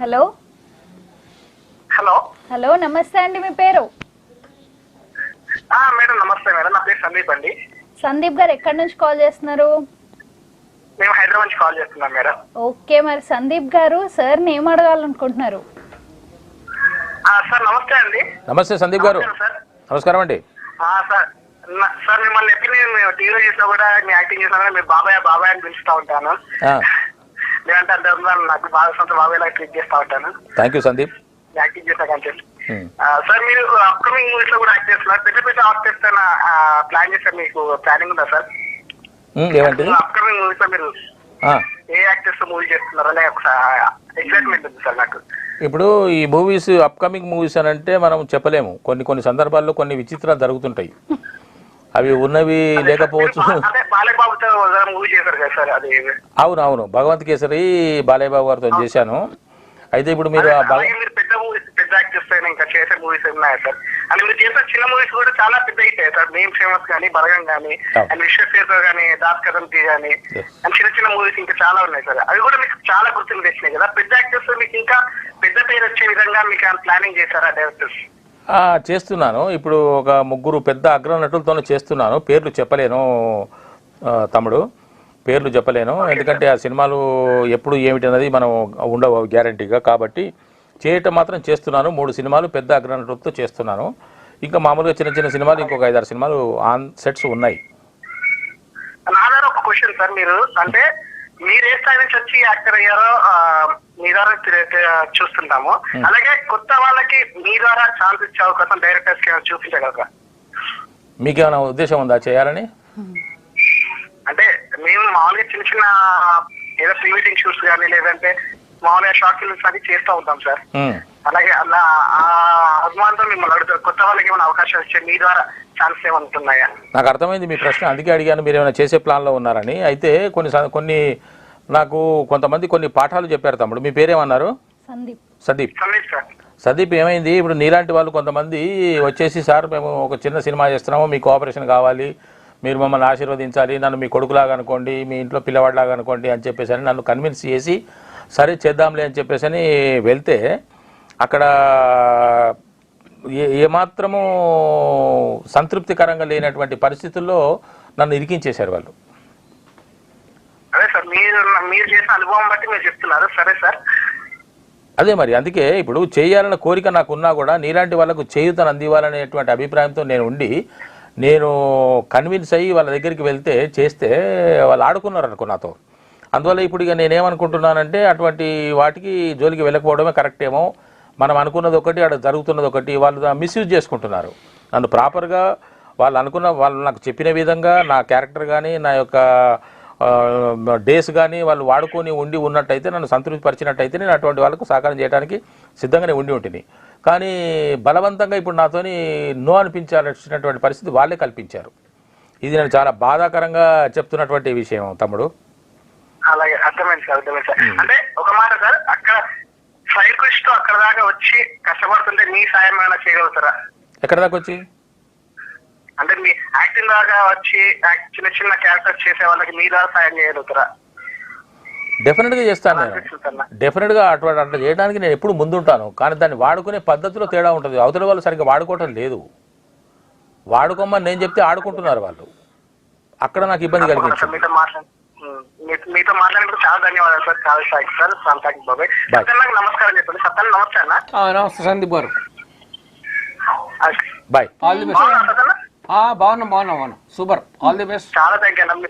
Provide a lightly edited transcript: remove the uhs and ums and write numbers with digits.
Hello hello hello నమస్తే అండి, మీ పేరు? మేడం నమస్తే మేడం, నా పేరు సందీప్ అండి. సందీప్ గారు ఎక్కడి నుంచి కాల్ చేస్తున్నారు? మేము హైదరాబాద్ నుంచి కాల్ చేస్తున్నాం మేడం. ఓకే, మరి సందీప్ గారు సార్ని ఏం అడగాలనుకుంటున్నారు? సార్ నమస్తే అండి. నమస్తే సందీప్ గారు. సార్ నమస్కారం అండి. సార్ సార్ మిమ్మల్ని ఎప్పుడు నేను టీవీలో చేసినా కూడా మీ యాక్టింగ్ చేసినా కూడా మీరు బాబాయ్ బాబాయ్ అని పిలుస్తూ ఉంటాను. లేదంటే అంటే నాకు బాగా సొంత బాబాయ్ లాగా ట్రీట్ చేస్తూ ఉంటాను. Thank you Sandeep. యాక్టింగ్ చేసినా కానీ సార్ మీరు అప్కమింగ్ మూవీస్ లో కూడా యాక్ట్ చేస్తున్నారు. పెద్ద పెద్ద ఆర్టిస్ట్ ప్లాన్ చేస్తారు, మీకు ప్లానింగ్ ఉందా సార్? ఏమంటే అప్కమింగ్ మూవీస్ లో మీరు ఏ యాక్టర్స్ మూవీ చేస్తున్నారు అనే ఒక ఎక్సైట్మెంట్ ఉంది సార్ నాకు. ఇప్పుడు ఈ మూవీస్ అప్కమింగ్ మూవీస్ అని అంటే మనం చెప్పలేము. కొన్ని సందర్భాల్లో కొన్ని విచిత్రాలు జరుగుతుంటాయి. అవి ఉన్నవి లేకపోవచ్చు. అవును, భగవంత్ కేసరి బాలయ్య బాబు గారితో చేశాను. అయితే ఇప్పుడు మీరు పెద్ద యాక్టర్స్ ఇంకా చేసే మూవీస్ ఉన్నాయా సార్? అండ్ మీరు చేసే చిన్న మూవీస్ కూడా చాలా పెద్ద హిట్ అయ్యాయి సార్. నేమ్ ఫేమస్ కానీ, బలగం కానీ, అండ్ విశ్వసేతో కానీ, దాస్ కదంతి కానీ, అండ్ చిన్న చిన్న మూవీస్ ఇంకా చాలా ఉన్నాయి సార్. అవి కూడా మీకు చాలా గుర్తులు తెచ్చినాయి కదా. పెద్ద యాక్టర్స్ మీకు ఇంకా పెద్ద పేరు వచ్చే విధంగా మీకు ప్లానింగ్ చేశారా డైరెక్టర్స్? చేస్తున్నాను. ఇప్పుడు ఒక 3 పెద్ద అగ్రనటులతోనే చేస్తున్నాను. పేర్లు చెప్పలేను తమ్ముడు, పేర్లు చెప్పలేను. ఎందుకంటే ఆ సినిమాలు ఎప్పుడు ఏమిటి అన్నది మనం ఉండవు గ్యారంటీగా. కాబట్టి చేయటం మాత్రం చేస్తున్నాను. 3 సినిమాలు పెద్ద అగ్రనటులతో చేస్తున్నాను. ఇంకా మామూలుగా చిన్న చిన్న సినిమాలు ఇంకొక 5-6 సినిమాలు ఆన్ సెట్స్ ఉన్నాయి. నా దగ్గర ఒక క్వశ్చన్ సార్, మీరు అంటే మీరు ఏ స్థాయి నుంచి వచ్చి యాక్టర్ అయ్యారో మీ ద్వారా చూస్తుంటాము. అలాగే కొత్త వాళ్ళకి మీ ద్వారా ఛాన్స్ ఇచ్చే అవకాశం డైరెక్టర్స్ కి చూపించగలరా? మీకేమైనా ఉద్దేశం ఉందా చేయాలని? అంటే మేము మామూలుగా చిన్న చిన్న ఏదో ప్రీ వెడ్డింగ్ షూట్స్ కానీ, లేదంటే మామూలుగా షార్ట్ ఫిల్మ్స్ అది చేస్తూ ఉంటాం సార్. అలాగే అలా ఆ అభిమానంతో మిమ్మల్ని అడుగుతారు, కొత్త వాళ్ళకి ఏమైనా అవకాశం ఇచ్చే మీ ద్వారా ఛాన్స్ ఏమవుతున్నాయా? నాకు అర్థమైంది మీ ప్రశ్న, అందుకే అడిగాను మీరు ఏమైనా చేసే ప్లాన్లో ఉన్నారని. అయితే కొన్ని నాకు కొంతమంది కొన్ని పాఠాలు చెప్పారు తమ్ముడు. మీ పేరేమన్నారు? సందీప్. సందీప్ ఏమైంది, ఇప్పుడు నీలాంటి వాళ్ళు కొంతమంది వచ్చేసి సార్ మేము ఒక చిన్న సినిమా చేస్తున్నాము, మీ కోఆపరేషన్ కావాలి, మీరు మమ్మల్ని ఆశీర్వదించాలి, నన్ను మీ కొడుకులాగా అనుకోండి, మీ ఇంట్లో పిల్లవాడిలాగా అనుకోండి అని చెప్పేసి అని నన్ను కన్విన్స్ చేసి సరే చేద్దాంలే అని చెప్పేసి అని వెళ్తే అక్కడ ఏమాత్రము సంతృప్తికరంగా లేనటువంటి పరిస్థితుల్లో నన్ను ఇరికించేశారు వాళ్ళు. అదే సార్, మీరు చేసిన అనుభవం బట్టి మీరు చెప్తున్నారు. సరే సార్, అదే మరి అందుకే ఇప్పుడు చేయాలన్న కోరిక నాకు ఉన్నా కూడా నీలాంటి వాళ్ళకు చేయూతను అందివ్వాలనేటువంటి అభిప్రాయంతో నేను కన్విన్స్ అయ్యి వాళ్ళ దగ్గరికి వెళ్తే చేస్తే వాళ్ళు ఆడుకున్నారు అనుకో నాతో. అందువల్ల ఇప్పుడు ఇక నేనేమనుకుంటున్నానంటే అటువంటి వాటికి జోలికి వెళ్ళకపోవడమే కరెక్ట్ ఏమో. మనం అనుకున్నది ఒకటి, అక్కడ జరుగుతున్నది ఒకటి. వాళ్ళు మిస్యూజ్ చేసుకుంటున్నారు నన్ను. ప్రాపర్గా వాళ్ళు నాకు చెప్పిన విధంగా నా క్యారెక్టర్ కానీ, నా యొక్క డేస్ కానీ వాళ్ళు వాడుకొని ఉన్నట్టయితే, నన్ను సంతృప్తిపరిచినట్టయితే నేను అటువంటి వాళ్ళకు సహకారం చేయడానికి సిద్ధంగానే ఉంటుంది. కానీ బలవంతంగా ఇప్పుడు నాతోని నో అనిపించాల్సినటువంటి పరిస్థితి వాళ్ళే కల్పించారు. ఇది నేను చాలా బాధాకరంగా చెప్తున్నటువంటి విషయం తమ్ముడు. అలాగే అర్థమైంది సార్. అంటే ఒక మాట సార్, అక్కడ సైకిస్ట్ అక్కడ దాకా వచ్చి కష్టపడుతుంటే మీ సాయం ఏమైనా చేయగలుగుతారా? ఎక్కడ దాకా వచ్చి అంటే మీ యాక్టింగ్ దాకా వచ్చి చిన్న చిన్న క్యారెక్టర్స్ చేసే వాళ్ళకి మీ ద్వారా సాయం చేయగలుగుతారా? డెఫినెట్గా చేస్తాను నేను. డెఫినెట్గా అట్లా చేయడానికి నేను ఎప్పుడు ముందుంటాను. కానీ దాన్ని వాడుకునే పద్ధతిలో తేడా ఉంటుంది. అవతల వాళ్ళు సరిగ్గా వాడుకోవటం లేదు. వాడుకోమని నేను చెప్తే ఆడుకుంటున్నారు వాళ్ళు. అక్కడ నాకు ఇబ్బంది కలిగింది. మీతో మాట్లాడినప్పుడు చాలా ధన్యవాదాలు సార్. చాలా థ్యాంక్స్ సార్. థ్యాంక్ బాబాయ్. సత్యన్నకు నమస్కారం చెప్పండి. సత్యన్న నమస్తే అన్న. నమస్తే సందీప్ గారు. బాయ్. బాగున్నాం. సూపర్. All the best. చాలా థ్యాంక్ యూ అన్న.